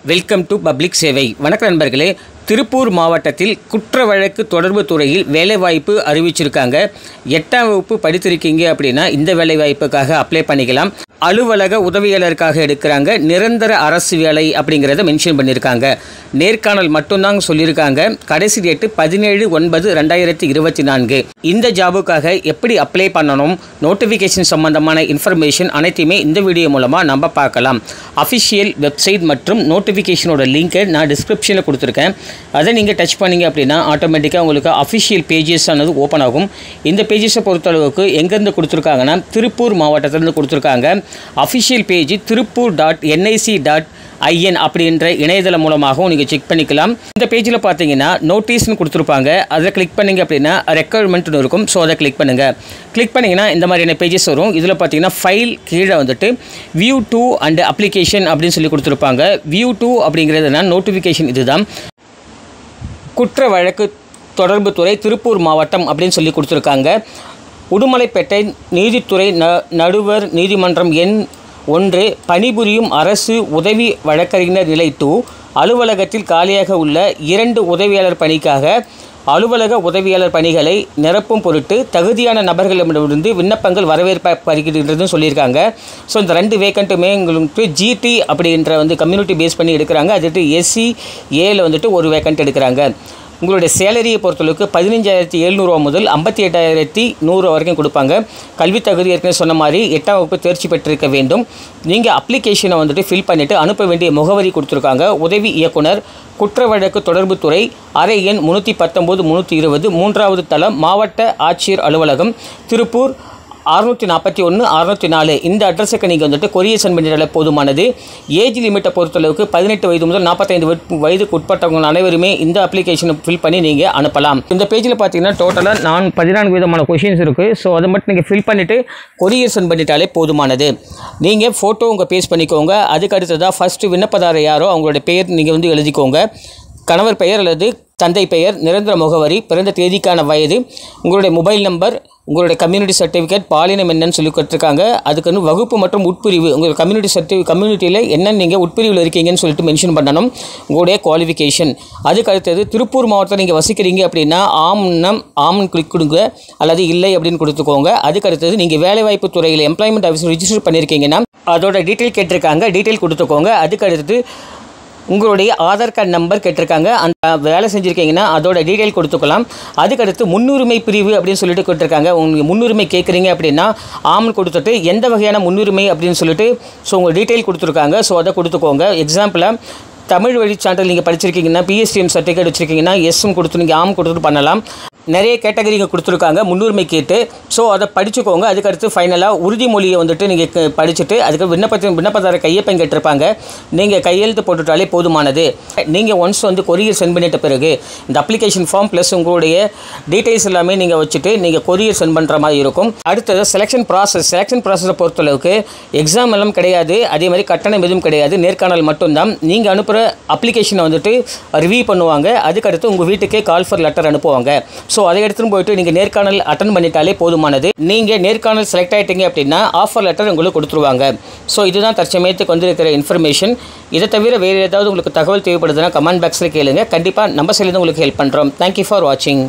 Welcome to public சேவை. வணக்கம் நண்பர்களே. திருப்பூர் மாவட்டத்தில் குற்ற வழக்கு தொடர்பு துறையில் வேலைவாய்ப்பு அறிவிச்சிருக்காங்க. 8ஆம் வகுப்பு படித்திருக்கீங்க அப்படின்னா இந்த வேலைவாய்ப்புக்காக அப்ளை பண்ணிக்கலாம். அலுவலக உதவியாளருக்காக எடுக்கிறாங்க. நிரந்தர அரசு வேலை அப்படிங்கிறத மென்ஷன் பண்ணியிருக்காங்க. நேர்காணல் மட்டும்தான் சொல்லியிருக்காங்க. கடைசி டேட்டு 17/9/2024. இந்த ஜாபுக்காக எப்படி அப்ளை பண்ணணும், நோட்டிஃபிகேஷன் சம்பந்தமான இன்ஃபர்மேஷன் அனைத்தையுமே இந்த வீடியோ மூலமாக நம்ம பார்க்கலாம். அஃபிஷியல் வெப்சைட் மற்றும் நோட்டிஃபிகேஷனோட லிங்கை நான் டிஸ்கிரிப்ஷனில் கொடுத்துருக்கேன். அதை நீங்கள் டச் பண்ணிங்க அப்படின்னா ஆட்டோமேட்டிக்காக உங்களுக்கு அஃபிஷியல் பேஜஸ் ஆனது ஓப்பன் ஆகும். இந்த பேஜஸை பொறுத்தளவுக்கு எங்கேருந்து கொடுத்துருக்காங்கன்னா திருப்பூர் மாவட்டத்திலேருந்து கொடுத்துருக்காங்க. அஃபிஷியல் பேஜ் திருப்பூர்.nic.in அப்படின்ற இணையதளம் மூலமாகவும் நீங்கள் செக் பண்ணிக்கலாம். இந்த பேஜில் பார்த்தீங்கன்னா நோட்டீஸ்னு கொடுத்துருப்பாங்க. அதை கிளிக் பண்ணிங்க அப்படின்னா ரெக்குயர்மெண்ட்னு இருக்கும். ஸோ அதை கிளிக் பண்ணுங்கள். கிளிக் பண்ணிங்கன்னா இந்த மாதிரியான பேஜஸ் வரும். இதில் பார்த்தீங்கன்னா ஃபைல் கீழே வந்துட்டு வியூ 2 அண்ட் அப்ளிகேஷன் அப்படின்னு சொல்லி கொடுத்துருப்பாங்க. வியூ 2 அப்படிங்கிறதுனா நோட்டிஃபிகேஷன் இதுதான். குற்ற வழக்கு தொடர்பு துறை திருப்பூர் மாவட்டம் அப்படின்னு சொல்லி கொடுத்துருக்காங்க. உடுமலைப்பேட்டை நீதித்துறை நடுவர் நீதிமன்றம் எண் 1 பணிபுரியும் அரசு உதவி வழக்கறிஞர் நிலை 2 அலுவலகத்தில் காலியாக உள்ள 2 உதவியாளர் பணிக்காக அலுவலக உதவியாளர் பணிகளை நிரப்பும் பொருட்டு தகுதியான நபர்களிடமிருந்து விண்ணப்பங்கள் வரவேற்கப்படுகிறதுன்னு சொல்லியிருக்காங்க. ஸோ இந்த 2 வேக்கண்ட்டுமே உங்களுக்கு ஜிடி அப்படின்ற கம்யூனிட்டி பேஸ் பண்ணி எடுக்கிறாங்க. அதுட்டு எஸ்சி ஏல ஒரு வேக்கண்ட் எடுக்கிறாங்க. உங்களுடைய சேலரியை பொறுத்தளவுக்கு 15,700 முதல் 58,100 வரைக்கும் கொடுப்பாங்க. கல்வி தகுதி ஏற்கனவே சொன்ன மாதிரி 8ஆம் வகுப்பு தேர்ச்சி பெற்றிருக்க வேண்டும். நீங்கள் அப்ளிகேஷனை ஃபில் பண்ணிவிட்டு அனுப்ப வேண்டிய முகவரி கொடுத்துருக்காங்க. உதவி இயக்குனர் குற்ற வழக்கு தொடர்பு துறை, அறை எண் 319 320, 3வது தளம், மாவட்ட ஆட்சியர் அலுவலகம், திருப்பூர் 641 604. இந்த அட்ரஸுக்கு நீங்கள் கொரியர் சென்ட் பண்ணிட்டாலே போதுமானது. ஏஜ் லிமிட்டை பொறுத்தளவுக்கு 18 வயது முதல் 45 வயதுக்கு உட்பட்டவங்க அனைவருமே இந்த அப்ளிகேஷனை ஃபில் பண்ணி நீங்கள் அனுப்பலாம். இந்த பேஜில் பார்த்தீங்கன்னா டோட்டலாக 14 விதமான கொஷின்ஸ் இருக்குது. ஸோ அதை மட்டும் நீங்கள் ஃபில் பண்ணிவிட்டு கொரியர் சென்ட் பண்ணிட்டாலே போதுமானது. நீங்கள் ஃபோட்டோ உங்கள் பேஸ்ட் பண்ணிக்கோங்க. அதுக்கு அடுத்ததாக ஃபஸ்ட்டு விண்ணப்பதாரர் யாரோ அவங்களோட பெயர் நீங்கள் எழுதிக்கோங்க. கணவர் பெயர் அல்லது தந்தை பெயர், நிரந்தர முகவரி, பிறந்த தேதிக்கான வயது, உங்களுடைய மொபைல் நம்பர், உங்களுடைய கம்யூனிட்டி சர்டிஃபிகேட், பாலினம் என்னன்னு சொல்லி கொடுத்துருக்காங்க. அதுக்கு வகுப்பு மற்றும் உட்பிரிவு, உங்கள் கம்யூனிட்டியில் என்னென்னு நீங்கள் உட்பிரிவில் இருக்கீங்கன்னு சொல்லிட்டு மென்ஷன் பண்ணணும். உங்களுடைய குவாலிஃபிகேஷன். அதுக்கு அடுத்தது திருப்பூர் மாவட்டத்தில் நீங்கள் வசிக்கிறீங்க அப்படின்னா ஆம்னு கிளிக் கொடுங்க, அல்லது இல்லை அப்படின்னு கொடுத்துக்கோங்க. அதுக்கு அடுத்தது நீங்கள் வேலைவாய்ப்பு துறையில் எம்ப்ளாய்மெண்ட் ஆஃபீஸர் ரிஜிஸ்டர் பண்ணியிருக்கீங்கன்னா அதோட டீட்டெயில் கேட்டிருக்காங்க. டீட்டெயில் கொடுத்துக்கோங்க. அதுக்கு அடுத்தது உங்களுடைய ஆதார் கார்டு நம்பர் கேட்டிருக்காங்க. அந்த வேலை செஞ்சுருக்கீங்கன்னா அதோட டீட்டெயில் கொடுத்துக்கலாம். அதுக்கடுத்து முன்னுரிமை பிரிவு அப்படின்னு சொல்லிட்டு கொடுத்துருக்காங்க. உங்களுக்கு முன்னுரிமை கேட்குறீங்க அப்படின்னா ஆம்னு கொடுத்துட்டு எந்த வகையான முன்னுரிமை அப்படின்னு சொல்லிட்டு உங்கள் டீட்டெயில் கொடுத்துருக்காங்க. ஸோ அதை கொடுத்துக்கோங்க. எக்ஸாம்பிளாக தமிழ் வழி சான்றிதழ் நீங்கள் படிச்சிருக்கீங்கன்னா பிஎஸ்டிஎம் சர்டிஃபிகேட் வச்சுருக்கீங்கன்னா எஸ்ன்னு கொடுத்து நீங்கள் ஆம் கொடுத்துட்டு பண்ணலாம். நிறைய கேட்டகரிங்க கொடுத்துருக்காங்க முன்னுரிமை கேட்டு. ஸோ அதை படிச்சுக்கோங்க. அதுக்கடுத்து ஃபைனலாக உறுதிமொழியை நீங்கள் படிச்சுட்டு அதுக்கு விண்ணப்பதாரர் கையொப்பம் கேட்டிருப்பாங்க. நீங்கள் கையெழுத்து போட்டுட்டாலே போதுமானது. நீங்கள் ஒன்ஸ் கொரியர் சென்ட் பண்ணிட்ட பிறகு இந்த அப்ளிகேஷன் ஃபார்ம் ப்ளஸ் உங்களுடைய டீட்டெயில்ஸ் எல்லாமே நீங்கள் வச்சுட்டு நீங்கள் கொரியர் சென்ட் பண்ணுற மாதிரி இருக்கும். அடுத்தது செலெக்ஷன் ப்ராசஸை பொறுத்தளவுக்கு எக்ஸாம் எல்லாம் கிடையாது. அதே மாதிரி கட்டணம் எதுவும் கிடையாது. நேர்காணல் மட்டும்தான். நீங்கள் அனுப்புகிற அப்ளிகேஷனை ரிவ்யூ பண்ணுவாங்க. அதுக்கடுத்து உங்கள் வீட்டுக்கே கால் ஃபார் லெட்டர் அனுப்புவாங்க. ஸோ அதை எடுத்துகிட்டு போயிட்டு நீங்கள் நேர்காணல் அட்டன் பண்ணிட்டாலே போதுமானது. நீங்கள் நேர்காணல் செலக்ட் ஆகிட்டீங்க அப்படின்னா ஆஃபர் லெட்டர் உங்களுக்கு கொடுத்துருவாங்க. ஸோ இதுதான் தற்சமயத்துக்கு இருக்கிற இன்ஃபர்மேஷன். இதை தவிர வேறு ஏதாவது உங்களுக்கு தகவல் தேவைப்படுதுன்னா கமெண்ட் பாக்ஸில் கேளுங்க. கண்டிப்பாக நம்ம சைட்லேருந்து உங்களுக்கு ஹெல்ப் பண்ணுறோம். தேங்க்யூ ஃபார் வாட்சிங்.